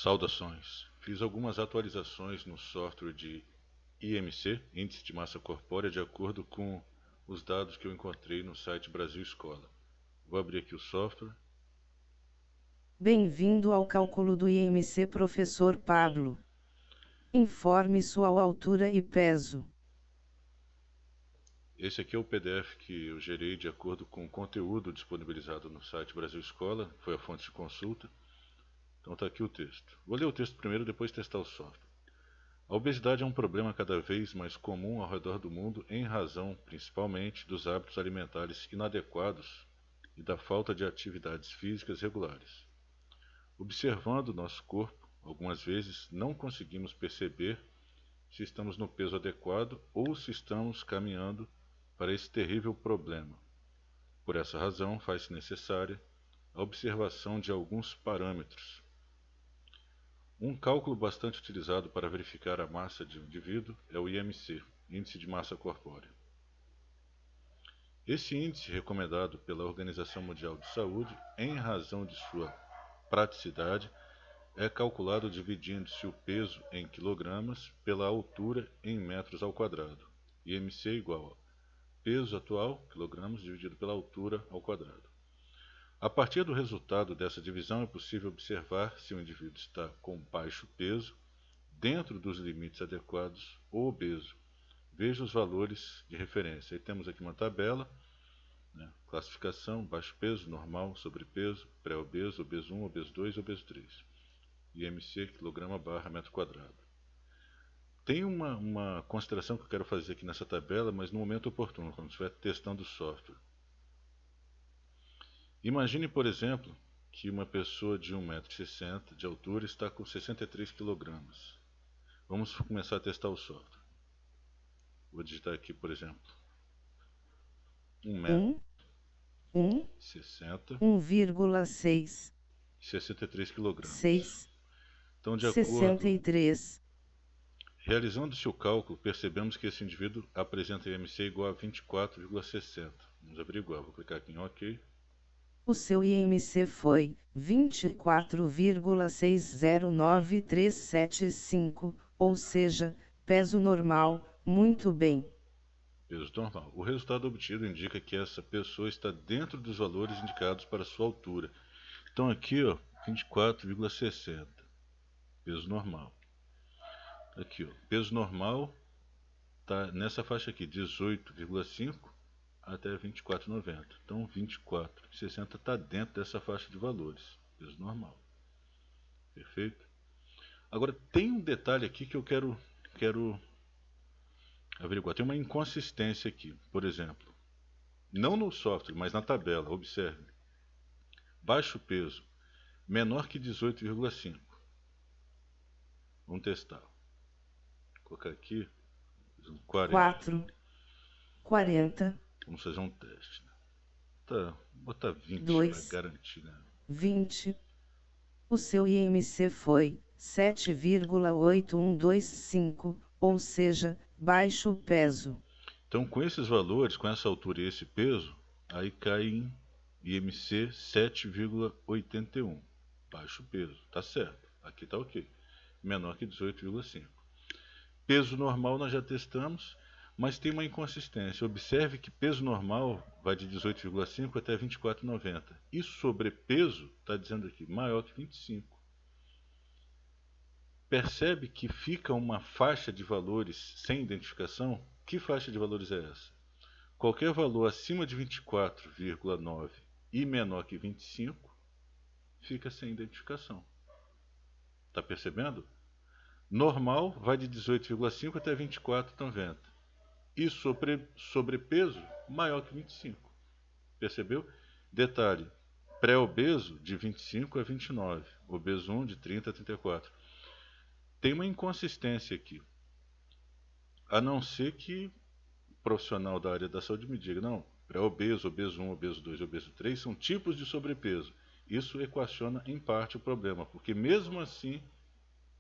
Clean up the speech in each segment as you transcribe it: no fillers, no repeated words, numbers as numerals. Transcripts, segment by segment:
Saudações! Fiz algumas atualizações no software de IMC, Índice de Massa Corpórea, de acordo com os dados que eu encontrei no site Brasil Escola. Vou abrir aqui o software. Bem-vindo ao cálculo do IMC, professor Pablo. Informe sua altura e peso. Esse aqui é o PDF que eu gerei de acordo com o conteúdo disponibilizado no site Brasil Escola, foi a fonte de consulta. Então está aqui o texto. Vou ler o texto primeiro, depois testar o software. A obesidade é um problema cada vez mais comum ao redor do mundo em razão, principalmente, dos hábitos alimentares inadequados e da falta de atividades físicas regulares. Observando nosso corpo, algumas vezes não conseguimos perceber se estamos no peso adequado ou se estamos caminhando para esse terrível problema. Por essa razão, faz-se necessária a observação de alguns parâmetros. Um cálculo bastante utilizado para verificar a massa de um indivíduo é o IMC, Índice de Massa Corpórea. Esse índice, recomendado pela Organização Mundial de Saúde, em razão de sua praticidade, é calculado dividindo-se o peso em quilogramas pela altura em metros ao quadrado. IMC igual a peso atual, quilogramas, dividido pela altura ao quadrado. A partir do resultado dessa divisão é possível observar se o indivíduo está com baixo peso, dentro dos limites adequados ou obeso. Veja os valores de referência. Aí temos aqui uma tabela, classificação, baixo peso, normal, sobrepeso, pré-obeso, obeso 1, obeso 2 e obeso 3. IMC, quilograma barra metro quadrado. Tem uma consideração que eu quero fazer aqui nessa tabela, mas no momento oportuno, quando estiver testando o software. Imagine, por exemplo, que uma pessoa de 1,60 m de altura está com 63 kg. Vamos começar a testar o software. Vou digitar aqui, por exemplo, 1,60 m, 1,6, 63 kg. 6, Então, de acordo, 63. Realizando-se o cálculo, percebemos que esse indivíduo apresenta IMC igual a 24,60. Vamos averiguar. Vou clicar aqui em OK. O seu IMC foi 24,609375, ou seja, peso normal. Muito bem. Peso normal. O resultado obtido indica que essa pessoa está dentro dos valores indicados para sua altura. Então aqui, 24,60. Peso normal. Aqui, peso normal está nessa faixa aqui, 18,5 até 24,90. Então 24,60 está dentro dessa faixa de valores, peso normal. Perfeito? Agora tem um detalhe aqui que eu quero averiguar. Tem uma inconsistência aqui, por exemplo. Não no software, mas na tabela, observe. Baixo peso, menor que 18,5. Vamos testar. Vou colocar aqui 40. 40. Vamos fazer um teste. Vou botar 20 para garantir. 20. O seu IMC foi 7,8125, ou seja, baixo peso. Então, com esses valores, com essa altura e esse peso, aí cai em IMC 7,81. Baixo peso, tá certo. Aqui tá ok. Menor que 18,5. Peso normal nós já testamos, mas tem uma inconsistência. Observe que peso normal vai de 18,5 até 24,90. E sobrepeso, está dizendo aqui, maior que 25. Percebe que fica uma faixa de valores sem identificação? Que faixa de valores é essa? Qualquer valor acima de 24,9 e menor que 25 fica sem identificação. Está percebendo? Normal vai de 18,5 até 24,90. E sobrepeso maior que 25. Percebeu? Detalhe, pré-obeso de 25 a 29, obeso 1 de 30 a 34. Tem uma inconsistência aqui. A não ser que o profissional da área da saúde me diga, não, pré-obeso, obeso 1, obeso 2 e obeso 3 são tipos de sobrepeso. Isso equaciona em parte o problema, porque mesmo assim,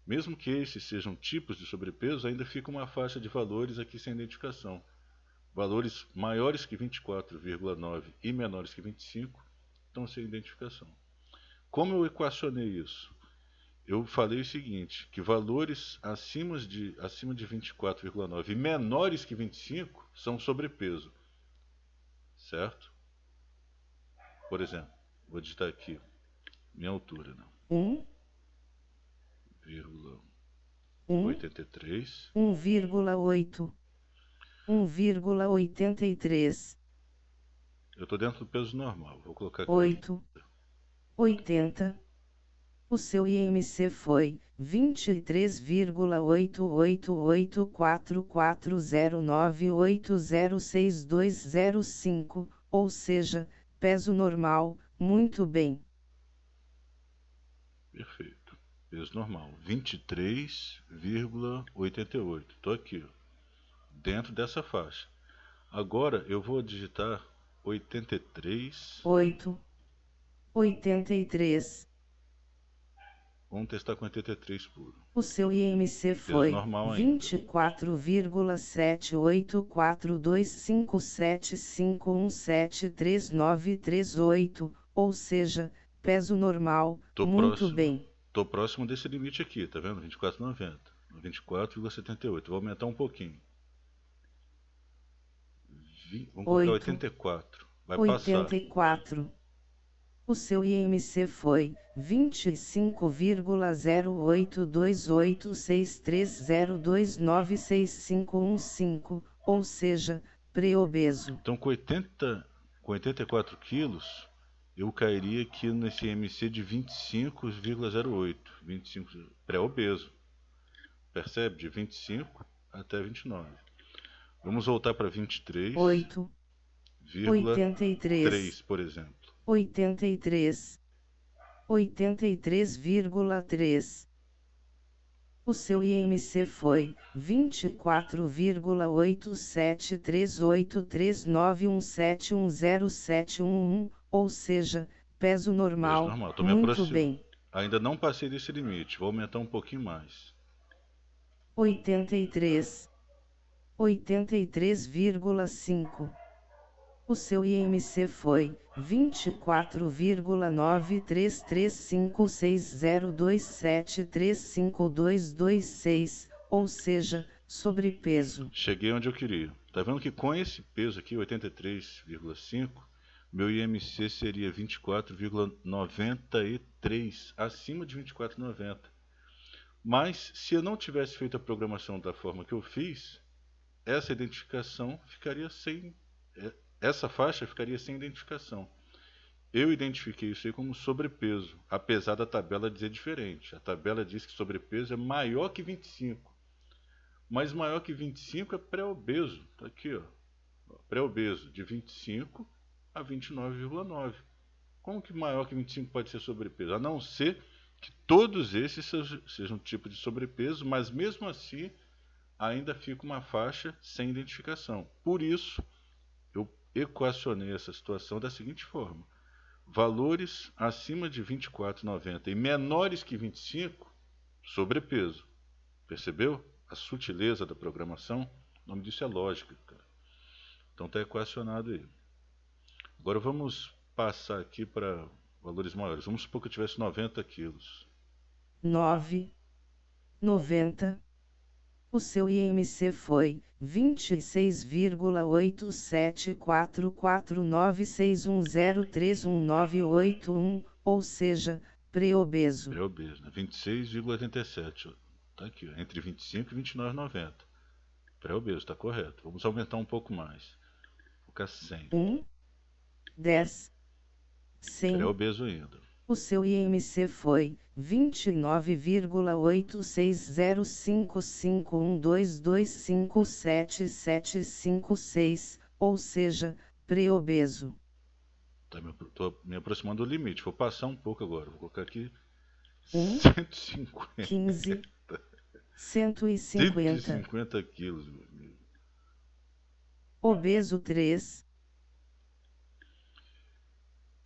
mesmo que esses sejam tipos de sobrepeso, ainda fica uma faixa de valores aqui sem identificação. Valores maiores que 24,9 e menores que 25 estão sem identificação. Como eu equacionei isso? eu falei o seguinte, que valores acima de 24,9 e menores que 25 são sobrepeso, certo? Por exemplo, vou digitar aqui minha altura, não. 1,83. 1,8. 1,83. Eu estou dentro do peso normal. Vou colocar aqui. 80. O seu IMC foi 23,8884409806205, ou seja, peso normal. Muito bem. Perfeito. Peso normal. 23,88. Estou aqui, ó, dentro dessa faixa. Agora eu vou digitar 83. 83. Vamos testar com 83 puro. O seu IMC foi 24,7842575173938, ou seja, peso normal. Muito bem. Estou próximo desse limite aqui, tá vendo? 24,90. 24,78. Vou aumentar um pouquinho. Vamos colocar 84. Vai 84. Passar. O seu IMC foi 25,0828630296515, ou seja, pré-obeso. Então com 84 quilos, eu cairia aqui nesse IMC de 25,08. 25 pré-obeso. Percebe? De 25 até 29. Vamos voltar para 23. 83, por exemplo. 83. 83,3. O seu IMC foi 24,8738391710711, ou seja, peso normal. Peso normal. Muito bem. Ainda não passei desse limite, vou aumentar um pouquinho mais. 83. 83,5. O seu IMC foi 24,9335602735226, ou seja, sobrepeso. Cheguei onde eu queria. Tá vendo que com esse peso aqui, 83,5, meu IMC seria 24,93, acima de 24,90. Mas se eu não tivesse feito a programação da forma que eu fiz, essa identificação ficaria sem... Essa faixa ficaria sem identificação. Eu identifiquei isso aí como sobrepeso, apesar da tabela dizer diferente. A tabela diz que sobrepeso é maior que 25. Mas maior que 25 é pré-obeso. Está aqui, ó. Pré-obeso, de 25 a 29,9. Como que maior que 25 pode ser sobrepeso? A não ser que todos esses sejam um tipo de sobrepeso, mas mesmo assim ainda fica uma faixa sem identificação. Por isso, eu equacionei essa situação da seguinte forma: valores acima de 24,90 e menores que 25, sobrepeso. Percebeu a sutileza da programação? O nome disso é lógica, cara. Então está equacionado aí. Agora vamos passar aqui para valores maiores. Vamos supor que eu tivesse 90 quilos. 90. O seu IMC foi 26,8744961031981, ou seja, pré-obeso. Pré-obeso, né? 26,87. Tá aqui, ó, entre 25 e 29,90. Pré-obeso, está correto. Vamos aumentar um pouco mais. Vou colocar 100. 10. 100. Pré-obeso ainda. O seu IMC foi 29,8605512257776, ou seja, pré-obeso. Estou me aproximando do limite. Vou passar um pouco agora. Vou colocar aqui 150. 15. 150. 150 quilos, meu amigo. Obeso 3.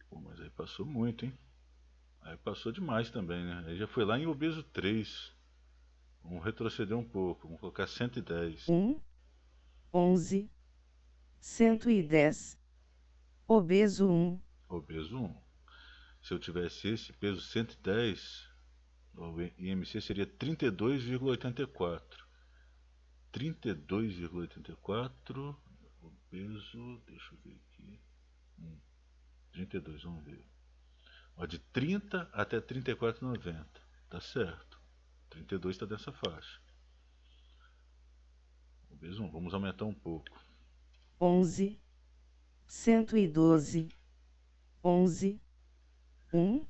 Pô, mas aí passou muito, hein? Aí passou demais também, né? Aí já foi lá em obeso 3. Vamos retroceder um pouco. Vamos colocar 110. 11. 110. Obeso 1. Obeso 1. Se eu tivesse esse peso 110, O IMC seria 32,84. 32,84. O peso, deixa eu ver aqui. 32, vamos ver. Ó, de 30 até 34,90. Tá certo. 32 está dessa faixa. O peso 1, vamos aumentar um pouco. 11, 112, 11, 1,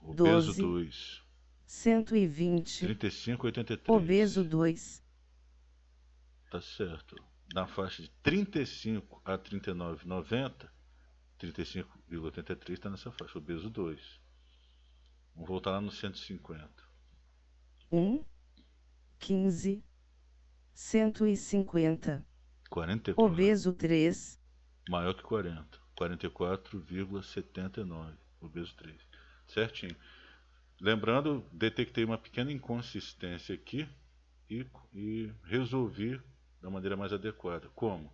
Obeso 12, 2, 120, 35,83. obeso 2, Tá certo. Na faixa de 35 a 39,90, 35,83 está nessa faixa. Obeso 2. Vamos voltar lá no 150. 1, 15, 150, 44. obeso 3, Maior que 40. 44,79. Obeso 3. Certinho. Lembrando, detectei uma pequena inconsistência aqui e resolvi da maneira mais adequada. Como?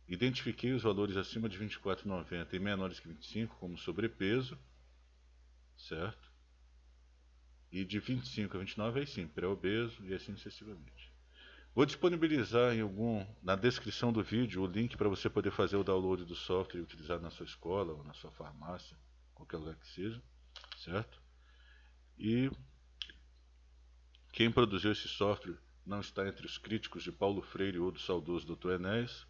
Identifiquei os valores acima de 24,90 e menores que 25 como sobrepeso, certo? E de 25 a 29 aí sim, pré-obeso e assim sucessivamente. Vou disponibilizar na descrição do vídeo o link para você poder fazer o download do software e utilizar na sua escola ou na sua farmácia, qualquer lugar que seja, certo? E quem produziu esse software não está entre os críticos de Paulo Freire ou do saudoso Dr. Enéas.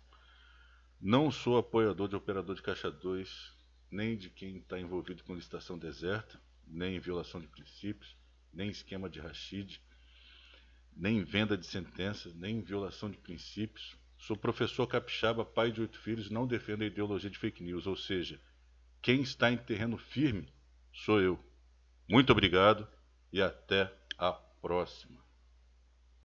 Não sou apoiador de operador de caixa 2, nem de quem está envolvido com licitação deserta, nem em violação de princípios, nem esquema de Rachid, nem venda de sentenças, nem violação de princípios. Sou professor capixaba, pai de 8 filhos, não defendo a ideologia de fake news, ou seja, quem está em terreno firme sou eu. Muito obrigado e até a próxima.